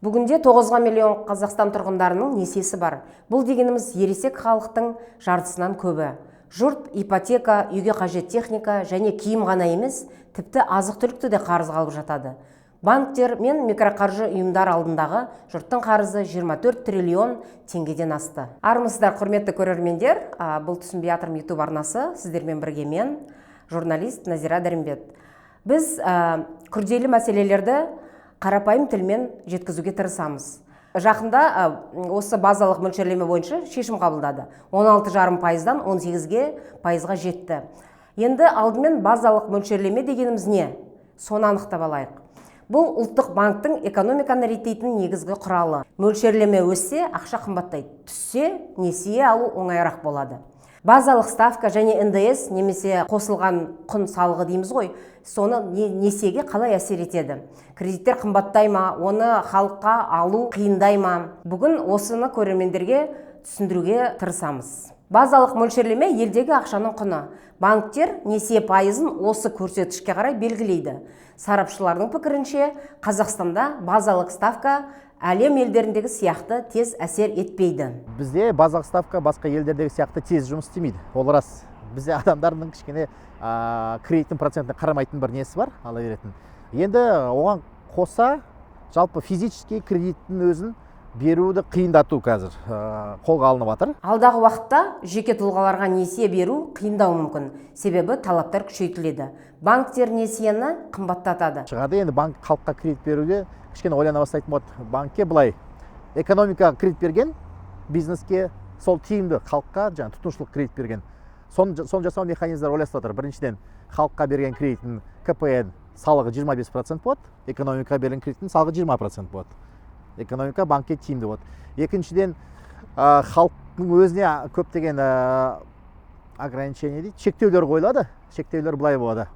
Бүгінде 9 миллион Қазақстан тұрғындарының несиесі бар. Бұл дегеніміз ересек халықтың жартысынан көбі. Жұрт ипотека, үйге қажет техника және киім ғана емес, тіпті азық-түлікті де қарызға алып жатады. Банктер мен микроқаржы ұйымдар алдындағы жұрттың қарызы 24 триллион теңгеден асты. Армысыздар, құрметті көрермендер. Бұл түсінбей жатырмын YouTube арнасы. Сіздермен бірге мен, журналист Назира Дәрімбет. Біз күрделі мәселелерді қарапайым тілмен жеткізуге тырысамыз. Жақында осы базалық мөлшерлеме бойынша шешім қабылдады. 16,5%-дан 18%-ға жетті. Енді алдымен базалық мөлшерлеме дегеніміз не? Соны анықтап алайық. Бұл ұлттық банктың экономиканы реттейтін негізгі құралы. Мөлшерлеме өссе, ақша қымбаттайды. Түссе, несие алу оңайырақ болады. Базалық ставка және НДС немесе қосылған құн салығы дейміз ғой, соны несиеге қалай әсер етеді? Кредиттер қымбаттай ма, оны халыққа алу қиындай ма? Бүгін осыны көрермендерге түсіндіруге тырысамыз. Базалық мөлшерлеме елдегі ақшаның құны. Банктер несие пайызын осы көрсеткішке қарай белгілейді. Сарапшылардың пікірінше, Қазақстанда базалық ставка әлем елдеріндегі сияқты тез әсер етпейді. Бізде базалық ставка басқа елдердегі сияқты тез жұмыс істемейді. Ол рас. Бізде адамдардың кішкене кредиттің процентіне қарамайтын бір несі бар, ала беретін. Енді оған қоса жалпы физически кредиттің өзін беруді қиындату қазір қолға алынып жатыр. Алдағы уақытта жеке тұлғаларға несие беру қиындау мүмкін. Себебі талаптар күшейтіледі. Банктер несиені қымбаттатады. Шығады, енді банк халыққа кредит беруде кішкене ойлана бастайтын болады. Банкке былай экономика кредит берген, бизнеске сол тиімді, халыққа жаңа тұтынушылық кредит берген. Сон жасау механизмдер ойластырып отыр. Біріншіден халыққа берген кредиттің КПН салығы 25% болады, экономика берген кредиттің салығы 20% болады. Экономика банкке тиімді болады. Екіншіден халықтың өзіне көптеген ограничение дейді, шектеулер қойылады. Шектеулер былай болады.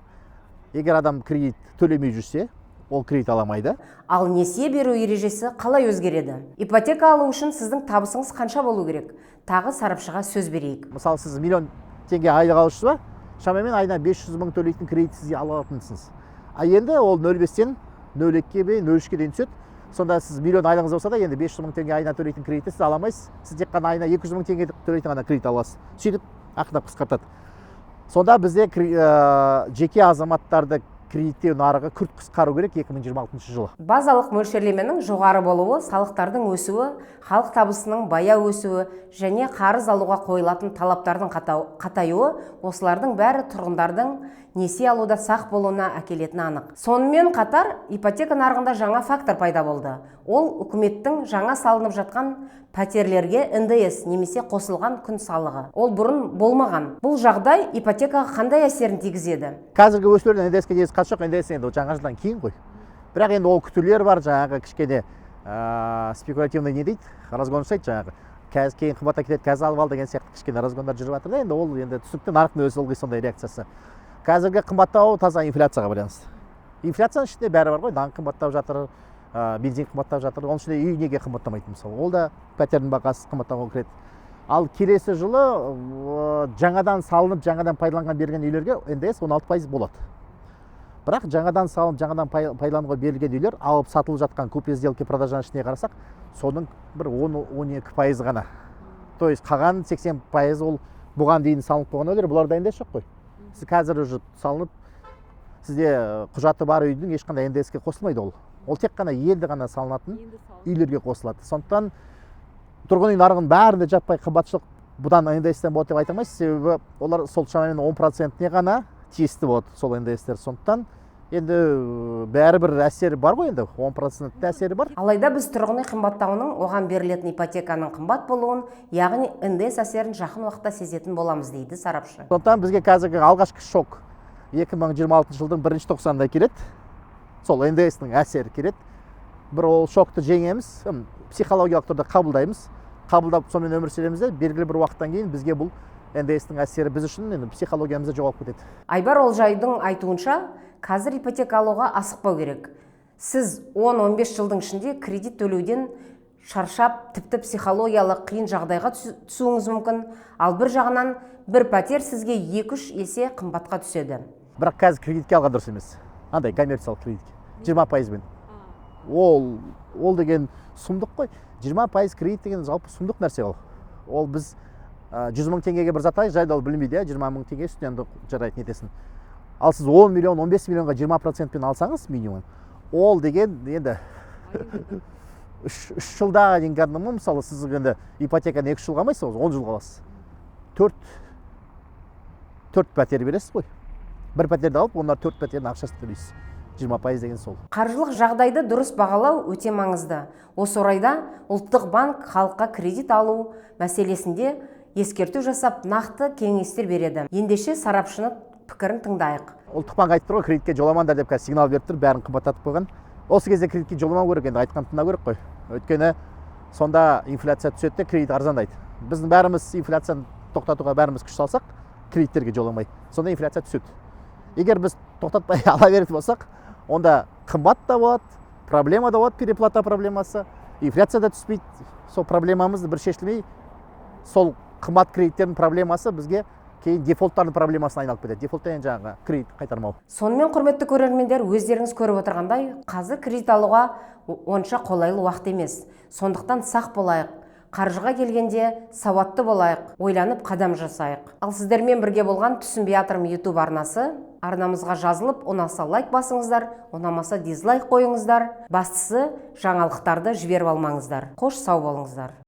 Егер адам кредит төлемей жүрсе, ол кредит аламайды. Ал несие беру ережесі қалай өзгереді? Ипотека алу үшін сіздің табысыңыз қанша болу керек? Тағы сарапшыға сөз берейік. Мысалы, сіз миллион теңге айлық алушысыз ба? Шамамен айына 500 мың төлейтін кредит сіз ала алатынсыз. Енді ол 0,5-тен 0,2-ге, 0,3-ге дейін түседі. Сонда сіз миллион айлығыңыз болса да, енді 500 мың теңге айына төлейтін кредитті сіз аламайсыз. Сіз тек қана айына 200 мың теңге төлейтін ғана кредит аласыз. Сөйтіп ақырындап қысқартады. Сонда бізде жеке азаматтарды кредиттеу нарығы күрт қысқару керек 2026 жылы. Базалық мөлшерлеменің жоғары болуы, салықтардың өсуі, халық табысының баяу өсуі және қарыз алуға қойылатын талаптардың қатаюы, осылардың бәрі тұрғындардың несие алуда сақ болуына әкелетіні анық. Сонымен қатар, ипотека нарығында жаңа фактор пайда болды. Ол үкіметтің жаңа салынып жатқан пәтерлерге НДС немесе қосылған күн салығы. Ол бұрын болмаған. Бұл жағдай ипотекаға қандай әсерін тигізеді? Қазіргі өсулерден НДС-ке дейіз қатшы жоқ, НДС енді жаңа жылдан кейін ғой. Бірақ енді ол күтулер бар, жаңағы кішкене спекулятивный не дейді, разгон жасайды жаңағы. Қазір кейін қымбатқа кетеді, қазір алып ал деген сияқты кішкене разгондар жүріп жатыр да, енді ол енді түсінікті, нарықтың өзі ылғи сондай реакциясы. Қазіргі қымбаттау таза инфляцияға байланысты. Инфляцияның ішінде бәрі бар ғой, нан қымбаттап жатыр, бензин қымбаттап жатыр. Оның ішінде үй неге қымбаттамайды мысалы? Ол да пәтердің бағасы қымбаттауға кіреді. Ал келесі жылы жаңадан салынып, жаңадан пайдаланған берген үйлерге НДС 16% болады. Бірақ жаңадан салынып, жаңадан пайдалануға берілген үйлер алып сатылып жатқан купе сделки продажаның ішіне қарасақ, соның бір 10-12% ғана. То есть қалған 80% ол бұған дейін салынып қойған үйлер, бұларда НДС жоқ қой. Сіз қазір уже салынып, сізде құжаты бар үйдің ешқандай НДС-ке қосылмайды ол. Ол тек қана енді ғана салынатын үйлерге қосылады. Сондықтан тұрғын үй нарығының бәрінде жаппай қымбатшылық бұдан НДС-тен болады деп айта алмайсыз, себебі олар сол шамамен 10%-не ғана тиісті болады сол НДС-тер. Сондықтан енді бәрібір әсері бар ғой, енді 10%-ті әсері бар. Алайда біз тұрғын үй қымбаттауының, оған берілетін ипотеканың қымбат болуын, яғни НДС әсерін жақын уақытта сезетін боламыз дейді сарапшы. Сондықтан бізге қазіргі алғашқы шок 2026 жылдың 1-тоқсанында келеді. Сол НДС-ның әсері келеді. Бір ол шокты жеңеміз, психологиялық түрде қабылдаймыз. Қабылдап сонымен өмір сүреміз де, белгілі бір уақыттан кейін бізге бұл НДС-ның әсері біз үшін психологиямызда жоғалып кетеді. Айбар Олжайдың айтуынша, қазір ипотека алуға асықпау керек. Сіз 10-15 жылдың ішінде кредит төлеуден шаршап, тіпті психологиялық қиын жағдайға түсуіңіз мүмкін. Ал бір жағынан бір пәтер сізге 2-3 есе қымбатқа түседі. Бірақ қазір кредитке алған дұрыс емес. Андай коммерциялық кредитке 20%-бен. Ол ол деген сұмдық қой. 20% кредит деген жалпы сұмдық нәрсе ол. Ол біз 100 мың теңгеге бір зат алайық, жайды ол білмейді, 20 мың теңге үстінен жарайды нетесін. Ал сіз 10 миллион, 15 миллионға 20%-пен алсаңыз минимум, ол деген енді 3 жылда деген кәдімгі, мысалы сіз енді ипотеканы 2 жылға алмайсыз, 10 жылға аласыз. 4 пәтер бересіз ғой. Бір пәтерді алып, onlar 4 пәтердің ақшасын төлейсіз. 20% деген сол. Қаржылық жағдайды дұрыс бағалау өте маңызды. Осы орайда ұлттық банк халыққа кредит алу мәселесінде ескерту жасап, нақты кеңестер береді. Ендеше сарапшыны пікірін тыңдайық. Ұлттық банк айтып тұр ғой, кредитке жоламаңдар деп сигнал беріп тұр, бәрін қымбаттатып қойған. Осы кезде кредитке жоламау керек, енді айтқан тыңдау керек қой. Өйткені сонда инфляция түседі де кредит арзандайды. Біздің бәріміз инфляцияны тоқтатуға бәріміз күш салсақ, кредиттерге жоламай, сонда инфляция түседі. Егер біз тоқтатпай ала беретін болсақ, онда қымбат та болады, проблема да болады, переплата проблемасы, инфляция да түспейді. Сол проблемамызды бір шешілмей, сол қымбат кредиттердің проблемасы бізге кейін дефолттардың проблемасына айналып кетеді. Дефолттан жаңағы кредит қайтармау. Сонымен құрметті көрермендер, өздеріңіз көріп отырғандай, қазір кредит алуға онша қолайлы уақыт емес. Сондықтан сақ болайық. Қаржыға келгенде сауатты болайық, ойланып қадам жасайық. Ал сіздермен бірге болған Түсінбей жатырмын YouTube арнасы. Арнамызға жазылып, ұнаса лайк басыңыздар, ұнамаса дизлайк қойыңыздар. Бастысы жаңалықтарды жіберіп алмаңыздар. Қош сау болыңыздар.